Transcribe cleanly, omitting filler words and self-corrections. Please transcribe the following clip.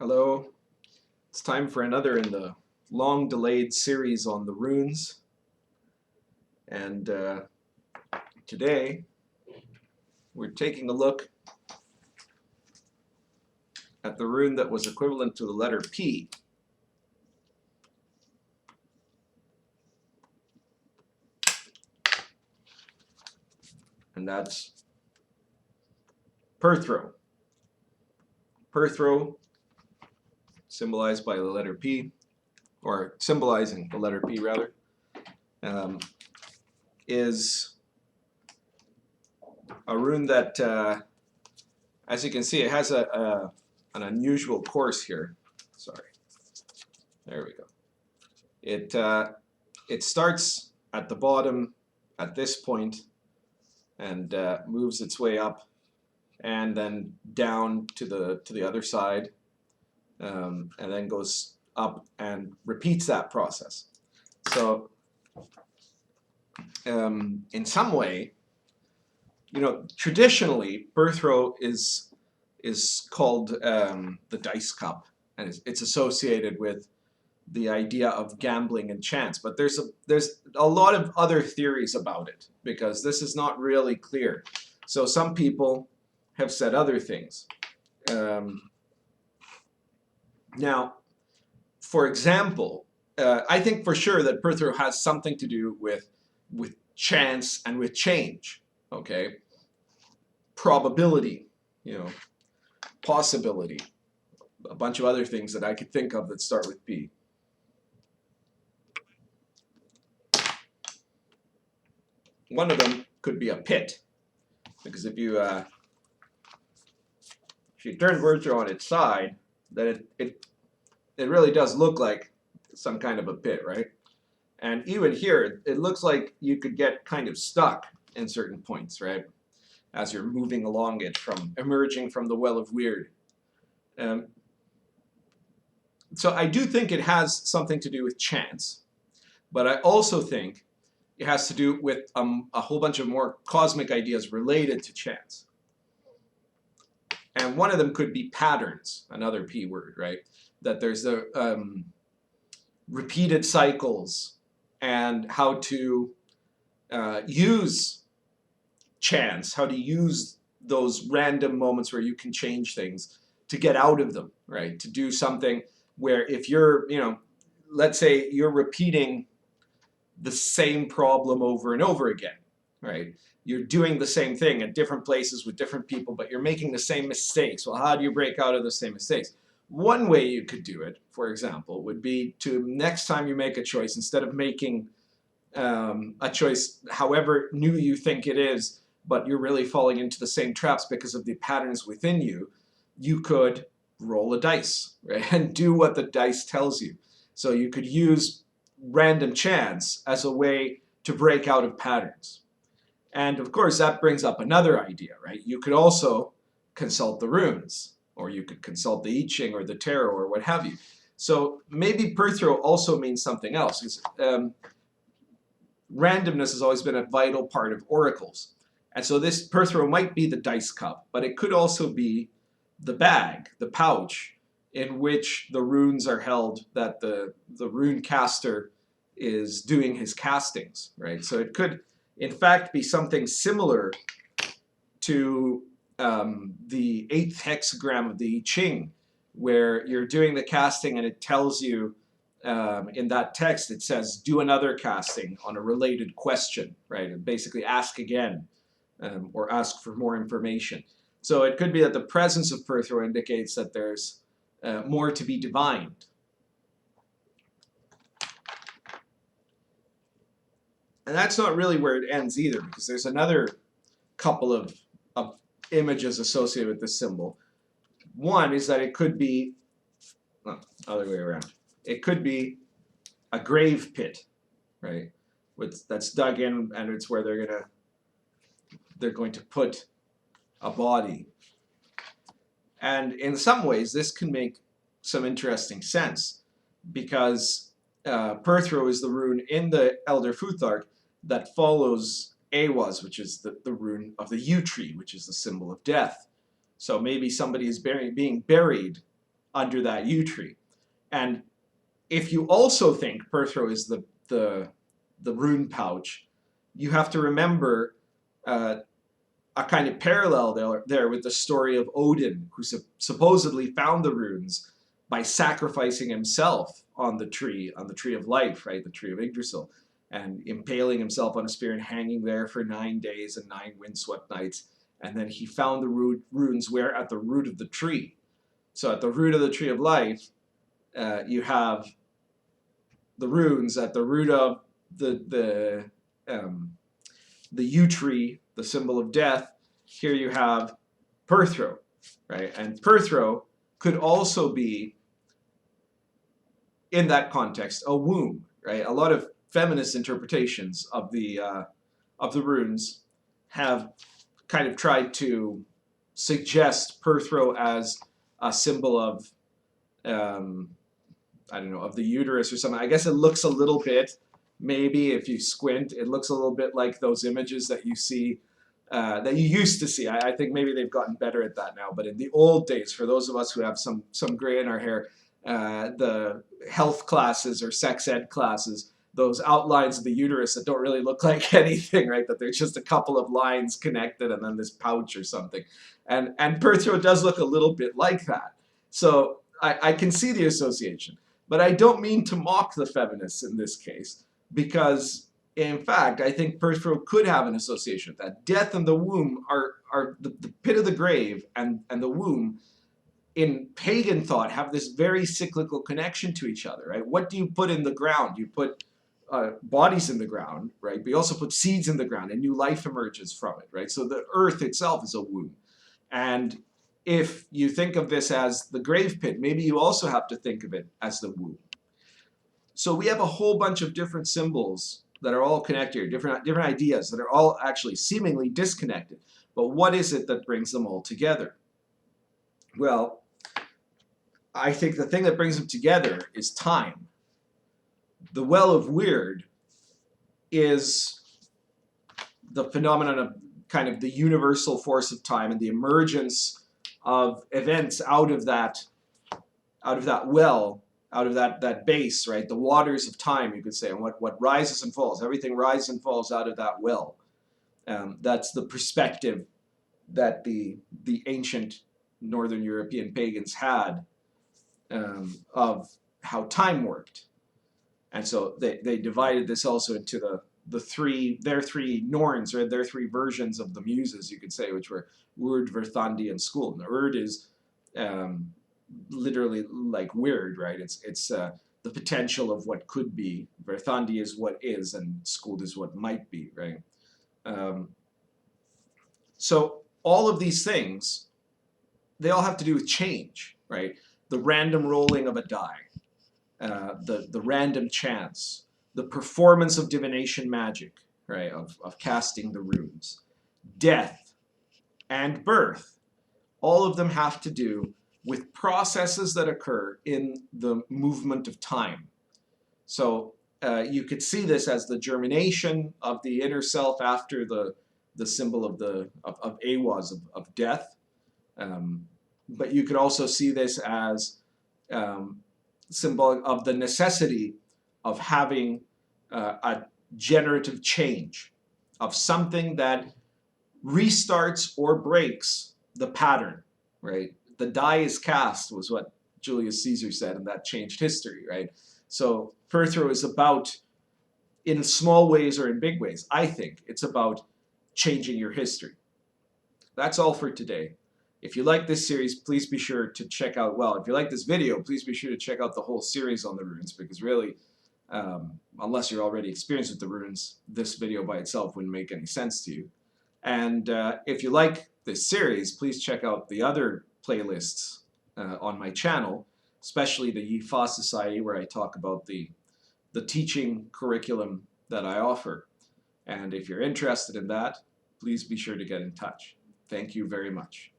Hello, it's time for another in the long-delayed series on the runes, and today we're taking a look at the rune that was equivalent to the letter P. And that's Perthro. Perthro, symbolized by the letter P, or symbolizing the letter P rather, is a rune that, as you can see, it has an unusual course here. Sorry, there we go. It starts at the bottom at this point and moves its way up and then down to the other side, and then goes up and repeats that process. So in some way, traditionally Perthro is called the dice cup, and it's associated with the idea of gambling and chance. But there's a lot of other theories about it, because this is not really clear. So some people have said other things. Now, for example, I think for sure that Perthro has something to do with chance and with change. Okay, probability, possibility, a bunch of other things that I could think of that start with P. One of them could be a pit, because if you turn Perthro on its side, then it really does look like some kind of a pit, right? And even here, it looks like you could get kind of stuck in certain points, right? As you're moving along it, from emerging from the well of weird. So I do think it has something to do with chance, but I also think it has to do with a whole bunch of more cosmic ideas related to chance. And one of them could be patterns, another P word, right? That there's the repeated cycles, and how to use chance, how to use those random moments where you can change things to get out of them, right? To do something where if you're, let's say you're repeating the same problem over and over again, right? You're doing the same thing at different places with different people, but you're making the same mistakes. Well, how do you break out of the same mistakes? One way you could do it, for example, would be to, next time you make a choice, instead of making a choice however new you think it is, but you're really falling into the same traps because of the patterns within you, you could roll a dice, right? And do what the dice tells you. So you could use random chance as a way to break out of patterns. And of course, that brings up another idea, right? You could also consult the runes, or you could consult the I Ching or the tarot or what have you. So maybe Perthro also means something else. Randomness has always been a vital part of oracles. And so this Perthro might be the dice cup, but it could also be the bag, the pouch, in which the runes are held, that the rune caster is doing his castings, right? So it could, in fact, be something similar to the 8th hexagram of the I Ching, where you're doing the casting and it tells you, in that text, it says, do another casting on a related question, right? And basically ask again, or ask for more information. So it could be that the presence of Perthro indicates that there's more to be divined. And that's not really where it ends either, because there's another couple of images associated with this symbol. One is that it could be, other way around. It could be a grave pit, right? That's dug in, and it's where they're going to put a body. And in some ways, this can make some interesting sense, because Perthro is the rune in the Elder Futhark that follows Awaz, which is the rune of the yew tree, which is the symbol of death. So maybe somebody is being buried under that yew tree. And if you also think Perthro is the rune pouch, you have to remember a kind of parallel there with the story of Odin, who supposedly found the runes by sacrificing himself on the tree of life, right, the tree of Yggdrasil, and impaling himself on a spear and hanging there for 9 days and 9 windswept nights. And then he found the runes where? At the root of the tree. So at the root of the tree of life, you have the runes. At the root of the yew tree, the symbol of death, here you have Perthro, right? And Perthro could also be, in that context, a womb, right? A lot of feminist interpretations of the runes have kind of tried to suggest Perthro as a symbol of, I don't know, of the uterus or something. I guess it looks a little bit, maybe if you squint, it looks a little bit like those images that you see, that you used to see. I think maybe they've gotten better at that now, but in the old days, for those of us who have some gray in our hair, the health classes or sex ed classes, those outlines of the uterus that don't really look like anything, right? That they're just a couple of lines connected and then this pouch or something. And Perthro does look a little bit like that. So I can see the association. But I don't mean to mock the feminists in this case, because in fact, I think Perthro could have an association with that. Death and the womb are the pit of the grave and the womb in pagan thought have this very cyclical connection to each other, right? What do you put in the ground? You put bodies in the ground, right? But you also put seeds in the ground and new life emerges from it, right? So the earth itself is a womb. And if you think of this as the grave pit, maybe you also have to think of it as the womb. So we have a whole bunch of different symbols that are all connected, different ideas that are all actually seemingly disconnected. But what is it that brings them all together? Well, I think the thing that brings them together is time. The Well of Weird is the phenomenon of kind of the universal force of time and the emergence of events out of that well, out of that base, right? The waters of time, you could say, and what rises and falls. Everything rises and falls out of that well. That's the perspective that the ancient Northern European pagans had of how time worked. And so they divided this also into their three Norns, or their three versions of the muses, you could say, which were Urd, Verthandi, and Skuld. And Urd is literally like weird, right? It's the potential of what could be. Verthandi is what is, and Skuld is what might be, right? So all of these things, they all have to do with change, right? The random rolling of a die, the random chance, the performance of divination magic, right, of casting the runes, death, and birth. All of them have to do with processes that occur in the movement of time. So you could see this as the germination of the inner self after the symbol of Awaz, of death. But you could also see this as symbolic of the necessity of having a generative change, of something that restarts or breaks the pattern, right? The die is cast, was what Julius Caesar said, and that changed history, right? So Perthro is about, in small ways or in big ways, I think it's about changing your history. That's all for today. If you like this series, please be sure to check out, well, if you like this video, please be sure to check out the whole series on the runes, because really, unless you're already experienced with the runes, this video by itself wouldn't make any sense to you. And if you like this series, please check out the other playlists on my channel, especially the Yifa Society, where I talk about the teaching curriculum that I offer. And if you're interested in that, please be sure to get in touch. Thank you very much.